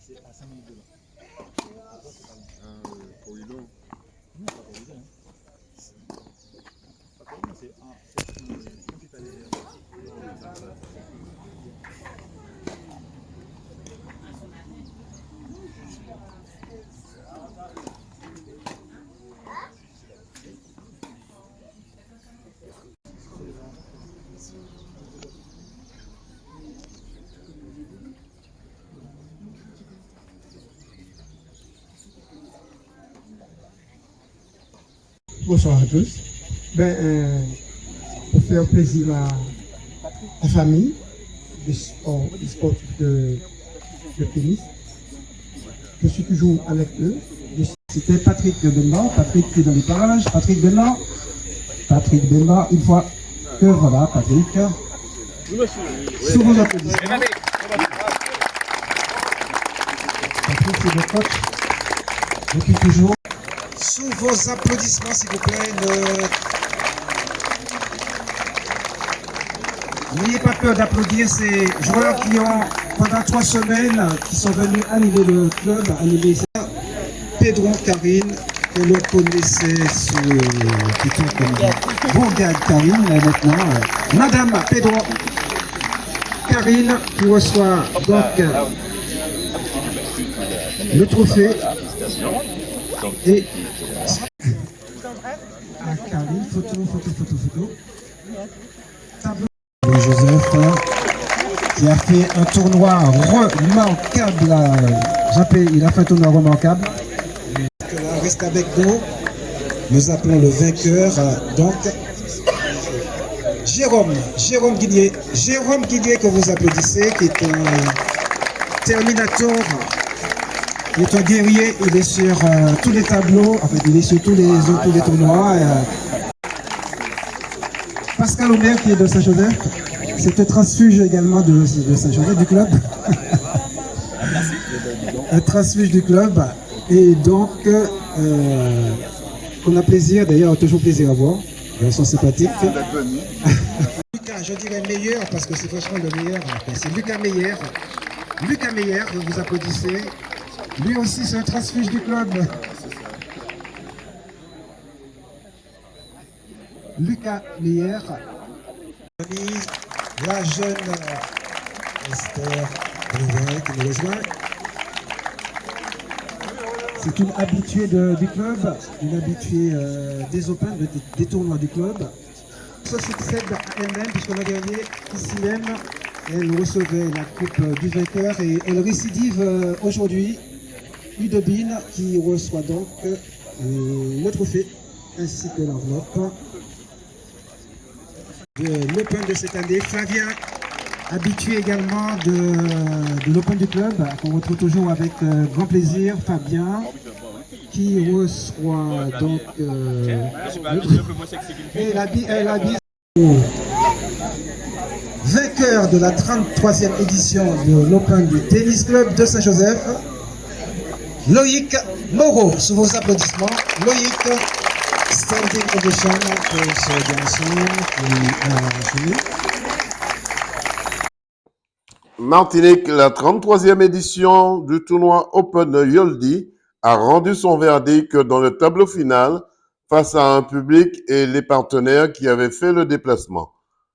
C'est à 5 minutes de là. Corridor. Non, pas corridor. Pas corridor, c'est quand tu es allé. Bonsoir à tous. Pour faire plaisir à la famille des sportifs de tennis, je suis toujours avec eux. C'était Patrick Bemba, Patrick qui est dans les parages, Patrick Bemba, une fois que voilà, Patrick, sous vos applaudissements. Patrick, c'est le coach depuis toujours. Sous vos applaudissements, s'il vous plaît, n'ayez pas peur d'applaudir ces joueurs qui ont, pendant 3 semaines, qui sont venus animer le club, animer Pedro Karine, que l'on connaissait sous plutôt comme Bourgade Karine, maintenant, Madame Pedro Karine, qui reçoit donc le trophée. Et à Karine, photo. Tableau de Joseph, qui a fait un tournoi remarquable. Il a fait un tournoi remarquable. Reste avec nous. Nous appelons le vainqueur, donc Jérôme Guillier. Jérôme Guillier que vous applaudissez, qui est un Terminator. Il est un guerrier, il est sur tous les tableaux, en fait, il est sur tous les tournois. Pascal Aubert qui est de Saint-Joseph, c'est un transfuge également de Saint-Joseph, du club. Un transfuge du club. Et donc, on a plaisir, d'ailleurs, toujours plaisir à voir. Ils sont sympathiques. Lucas, je dirais meilleur, parce que c'est franchement le meilleur. C'est Lucas Meyer. Lucas Meyer, vous applaudissez. Lui aussi, c'est un transfuge du club. Lucas Meyer. La jeune Esther Brévet qui nous rejoint. C'est une habituée du club, une habituée des Open, des tournois du club. Ça succède à elle-même, puisque l'an dernier, ici même, elle recevait la coupe du vainqueur et elle récidive aujourd'hui. Ludovine qui reçoit donc le trophée ainsi que l'enveloppe de l'Open de cette année. Flavien, habitué également de l'Open du club, qu'on retrouve toujours avec grand plaisir. Fabien qui reçoit donc vainqueur de la 33e édition de l'Open du Tennis Club de Saint-Joseph. Loïc Moreau, sous vos applaudissements. Loïc, standing ovation pour ce garçon qui a fini. Martinique, la 33e édition du tournoi Open Yoldi a rendu son verdict dans le tableau final face à un public et les partenaires qui avaient fait le déplacement.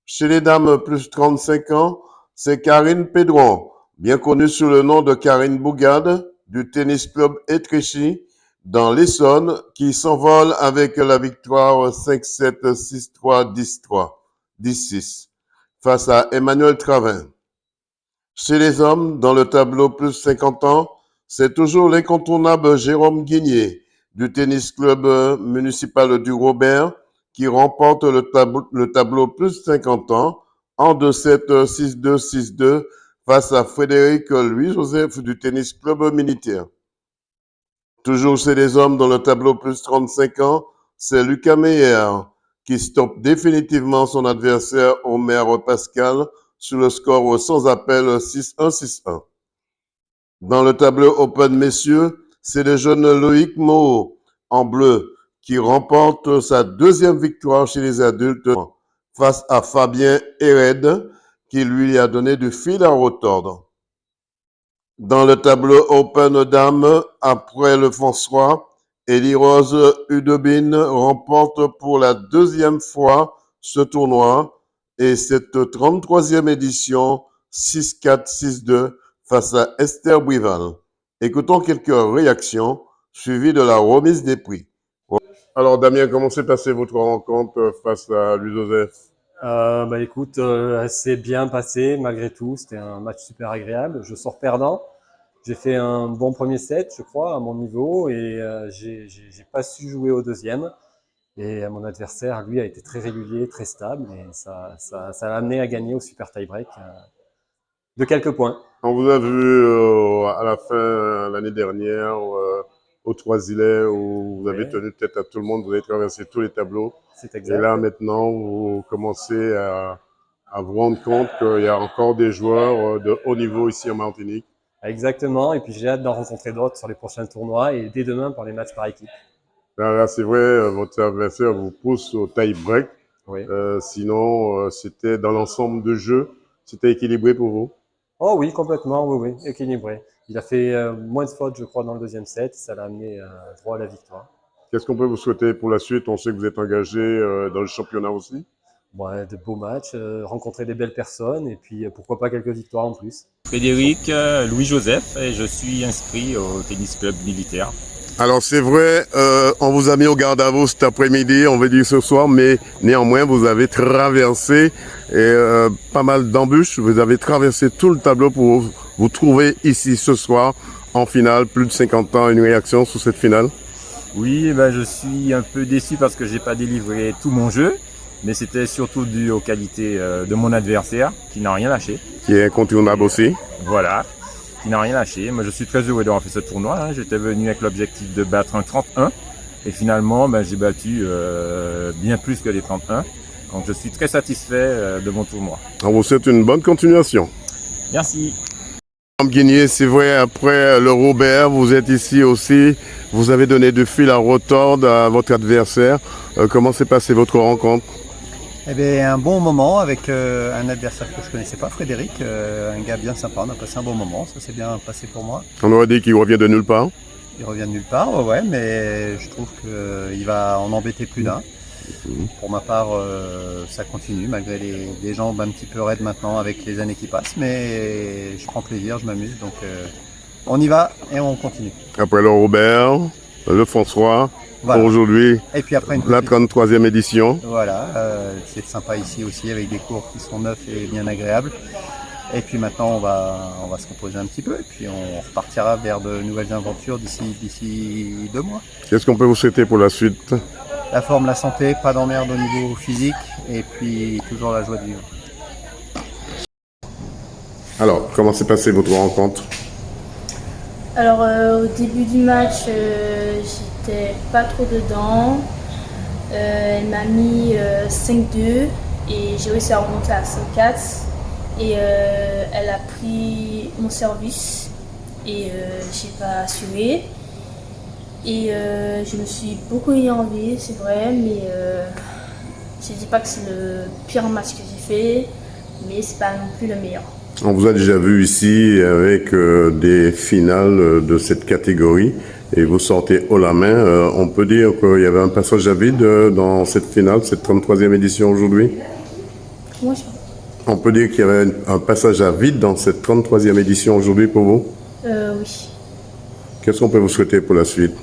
Chez les dames plus 35 ans, c'est Karine Pedron, bien connue sous le nom de Karine Bougade, du tennis club Étréchy, dans l'Essonne, qui s'envole avec la victoire 5-7, 6-3, 10-3, 10-6, face à Emmanuel Travin. Chez les hommes, dans le tableau plus 50 ans, c'est toujours l'incontournable Jérôme Guigné, du tennis club municipal du Robert, qui remporte le tableau plus 50 ans en 2-7, 6-2, 6-2 face à Frédéric Louis-Joseph du tennis club militaire. Toujours chez les hommes dans le tableau plus 35 ans, c'est Lucas Meyer qui stoppe définitivement son adversaire Omer Pascal sur le score sans appel 6-1, 6-1. Dans le tableau Open messieurs, c'est le jeune Loïc Moreau en bleu qui remporte sa 2e victoire chez les adultes face à Fabien Héred qui lui a donné du fil à retordre. Dans le tableau Open Dames, après le François, Elie-Rose Hudobin remporte pour la deuxième fois ce tournoi et cette 33e édition 6-4, 6-2 face à Esther Brival. Écoutons quelques réactions suivies de la remise des prix. Alors Damien, comment s'est passée votre rencontre face à Louis-Joseph? Écoute, elle s'est bien passée malgré tout. C'était un match super agréable. Je sors perdant. J'ai fait un bon premier set, je crois, à mon niveau, et j'ai pas su jouer au deuxième. Et mon adversaire, lui, a été très régulier, très stable, et ça l'a amené à gagner au super tie-break de quelques points. On vous a vu à la fin l'année dernière au Trois-Îlets où vous avez Oui. tenu tête à tout le monde, vous avez traversé tous les tableaux. C'est exact. Et là maintenant, vous commencez à vous rendre compte qu'il y a encore des joueurs de haut niveau ici en Martinique. Exactement, et puis j'ai hâte d'en rencontrer d'autres sur les prochains tournois et dès demain pour les matchs par équipe. Là c'est vrai, votre adversaire vous pousse au tie-break. Oui. Sinon, c'était dans l'ensemble de jeu, c'était équilibré pour vous? Oh oui, complètement, oui, oui, équilibré. Il a fait moins de fautes, je crois, dans le deuxième set. Ça l'a amené droit à la victoire. Qu'est-ce qu'on peut vous souhaiter pour la suite? On sait que vous êtes engagé dans le championnat aussi. Ouais, de beaux matchs, rencontrer des belles personnes et puis pourquoi pas quelques victoires en plus. Frédéric Louis-Joseph et je suis inscrit au tennis club militaire. Alors c'est vrai, on vous a mis au garde à vous cet après-midi, on veut dire ce soir, mais néanmoins vous avez traversé pas mal d'embûches, vous avez traversé tout le tableau pour vous trouver ici ce soir en finale, plus de 50 ans, une réaction sur cette finale? Oui, je suis un peu déçu parce que j'ai pas délivré tout mon jeu, mais c'était surtout dû aux qualités de mon adversaire qui n'a rien lâché. Qui est incontournable aussi. Voilà, qui n'a rien lâché. Moi je suis très heureux d'avoir fait ce tournoi, hein. J'étais venu avec l'objectif de battre un 31 et finalement j'ai battu bien plus que les 31. Donc je suis très satisfait de mon tournoi. On vous souhaite une bonne continuation. Merci. Madame Guigné, c'est vrai, après le Robert, vous êtes ici aussi, vous avez donné du fil à retordre à votre adversaire. Comment s'est passée votre rencontre? Eh bien, un bon moment avec un adversaire que je connaissais pas, Frédéric, un gars bien sympa, on a passé un bon moment, ça s'est bien passé pour moi. On aurait dit qu'il revient de nulle part. Il revient de nulle part, ouais, mais je trouve qu'il va en embêter plus d'un. Pour ma part, ça continue, malgré les jambes un petit peu raides maintenant avec les années qui passent, mais je prends plaisir, je m'amuse, donc on y va et on continue. Après le Robert, le François, Voilà. pour aujourd'hui, Et puis après la 33e édition. Voilà, c'est sympa ici aussi avec des cours qui sont neufs et bien agréables. Et puis maintenant on va se reposer un petit peu et puis on repartira vers de nouvelles aventures d'ici 2 mois. Qu'est-ce qu'on peut vous souhaiter pour la suite? La forme, la santé, pas d'emmerde au niveau physique et puis toujours la joie de vivre. Alors, comment s'est passée votre rencontre? Alors au début du match, j'étais pas trop dedans. Elle m'a mis 5-2 et j'ai réussi à remonter à 5-4. Et elle a pris mon service et j'ai pas assuré. Et je me suis beaucoup énervée, c'est vrai, mais je dis pas que c'est le pire match que j'ai fait, mais c'est pas non plus le meilleur. On vous a déjà vu ici avec des finales de cette catégorie et vous sortez haut la main. On peut dire qu'il y avait un passage à vide dans cette finale, cette 33e édition aujourd'hui? Moi, On peut dire qu'il y avait un passage à vide dans cette 33e édition aujourd'hui pour vous? oui. Qu'est-ce qu'on peut vous souhaiter pour la suite?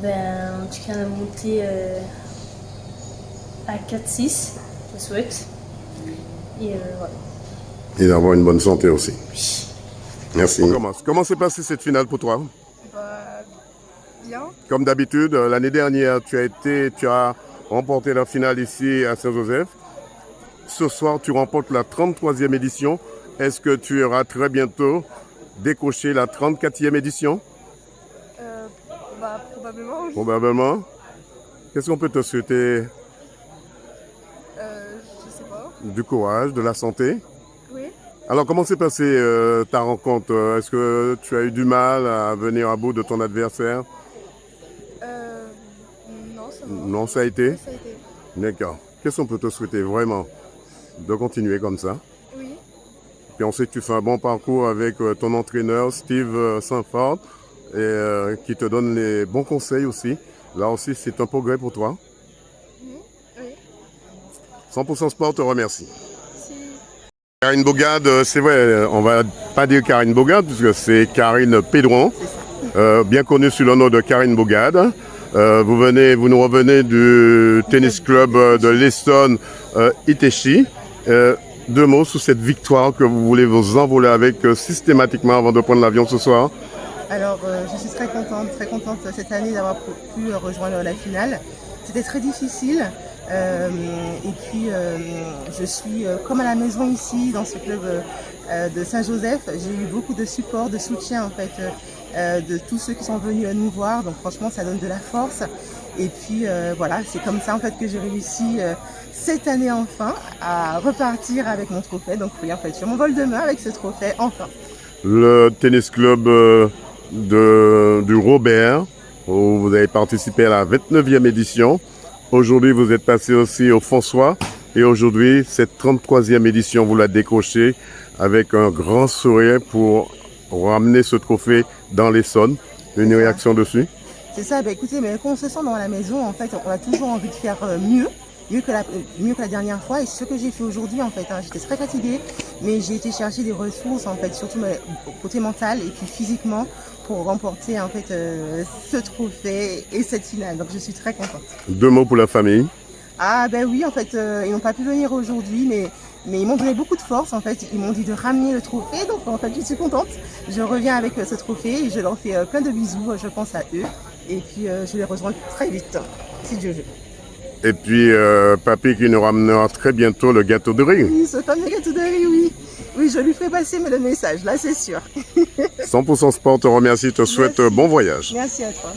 En tout cas, monter à 4-6, je souhaite. Et voilà. Et d'avoir une bonne santé aussi. Oui. Merci. Comment s'est passée cette finale pour toi? Bien. Comme d'habitude, l'année dernière, tu as remporté la finale ici à Saint-Joseph. Ce soir, tu remportes la 33e édition. Est-ce que tu auras très bientôt décoché la 34e édition? Probablement. Probablement. Qu'est-ce qu'on peut te souhaiter? Je sais pas. Du courage, de la santé. Oui. Alors, comment s'est passée ta rencontre? Est-ce que tu as eu du mal à venir à bout de ton adversaire? Non, ça va. Non, ça a été? Oui, ça a été. D'accord. Qu'est-ce qu'on peut te souhaiter vraiment? De continuer comme ça. Oui. puis on sait que tu fais un bon parcours avec ton entraîneur Steve Saint-Ford et qui te donne les bons conseils aussi. Là aussi, c'est un progrès pour toi. Oui. 100% Sport te remercie. Karine Bogade, c'est vrai, on va pas dire Karine Bogade, puisque c'est Karine Pédron, bien connue sous le nom de Karine Bogade. Vous nous revenez du tennis club de l'Eston Iteshi. 2 mots sur cette victoire que vous voulez vous envoler avec systématiquement avant de prendre l'avion ce soir. Alors, je suis très contente cette année d'avoir pu rejoindre la finale. C'était très difficile. Et puis, je suis comme à la maison ici, dans ce club de Saint-Joseph. J'ai eu beaucoup de support, de soutien en fait, de tous ceux qui sont venus nous voir. Donc franchement, ça donne de la force. Et puis voilà, c'est comme ça en fait que j'ai réussi cette année enfin à repartir avec mon trophée. Donc oui, en fait, je m'envole demain avec ce trophée, enfin. Le tennis club du Robert, où vous avez participé à la 29e édition. Aujourd'hui, vous êtes passé aussi au François. Et aujourd'hui, cette 33e édition, vous la décrochez avec un grand sourire pour ramener ce trophée dans l'Essonne. Une réaction dessus? C'est ça, bah écoutez, mais quand on se sent dans la maison, en fait, on a toujours envie de faire mieux que la dernière fois. Et c'est ce que j'ai fait aujourd'hui, en fait. Hein. J'étais très fatiguée, mais j'ai été chercher des ressources, en fait, surtout côté mental et puis physiquement, pour remporter, en fait, ce trophée et cette finale. Donc, je suis très contente. 2 mots pour la famille. Ah ben oui, en fait, ils n'ont pas pu venir aujourd'hui, mais ils m'ont donné beaucoup de force, en fait. Ils m'ont dit de ramener le trophée, donc en fait, je suis contente. Je reviens avec ce trophée et je leur fais plein de bisous, je pense à eux. Et puis, je les rejoins très vite, si Dieu veut. Et puis, papy qui nous ramènera très bientôt le gâteau de riz. Oui, ce fameux gâteau de riz, oui. Oui, je lui ferai passer le message, là, c'est sûr. 100% Sport te remercie, te souhaite bon voyage. Merci à toi.